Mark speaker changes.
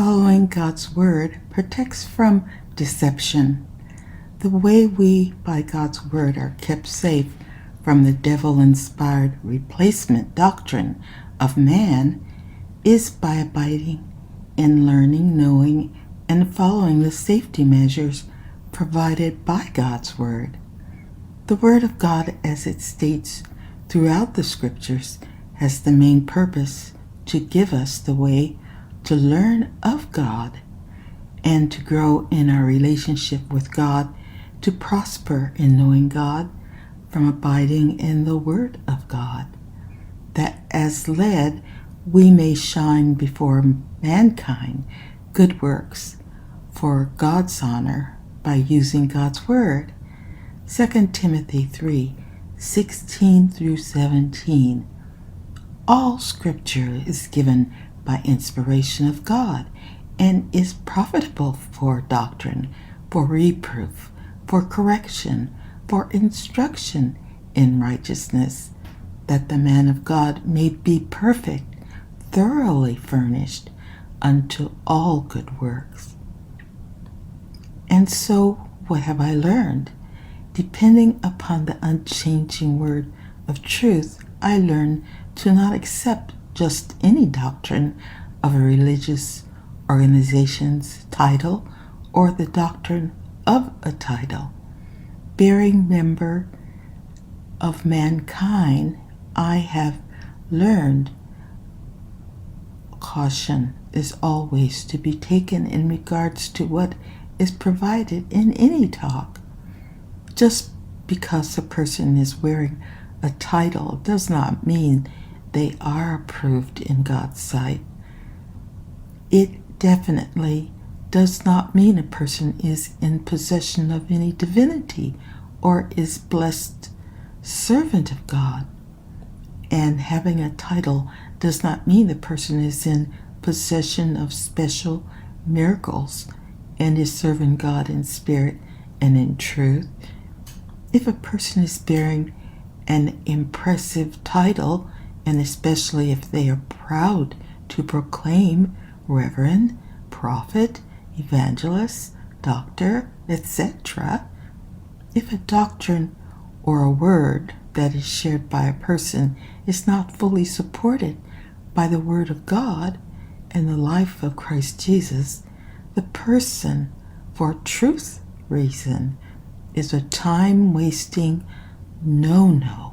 Speaker 1: Following God's word protects from deception. The way we, by God's word, are kept safe from the devil-inspired replacement doctrine of man is by abiding in learning, knowing, and following the safety measures provided by God's word. The word of God, as it states throughout the scriptures, has the main purpose to give us the way to learn of God and to grow in our relationship with God, to prosper in knowing God from abiding in the Word of God, that as led we may shine before mankind good works for God's honor by using God's Word. 2 Timothy 3:16 through 17. All Scripture is given by inspiration of God and is profitable for doctrine, for reproof, for correction, for instruction in righteousness, that the man of God may be perfect, thoroughly furnished unto all good works. And so, what have I learned? Depending upon the unchanging word of truth, I learn to not accept just any doctrine of a religious organization's title or the doctrine of a title. Being member of mankind, I have learned caution is always to be taken in regards to what is provided in any talk. Just because a person is wearing a title does not mean they are approved in God's sight. It definitely does not mean a person is in possession of any divinity or is blessed servant of God. And having a title does not mean the person is in possession of special miracles and is serving God in spirit and in truth. If a person is bearing an impressive title, and especially if they are proud to proclaim Reverend, Prophet, Evangelist, Doctor, etc., if a doctrine or a word that is shared by a person is not fully supported by the Word of God and the life of Christ Jesus, the person, for truth reason, is a time-wasting no-no.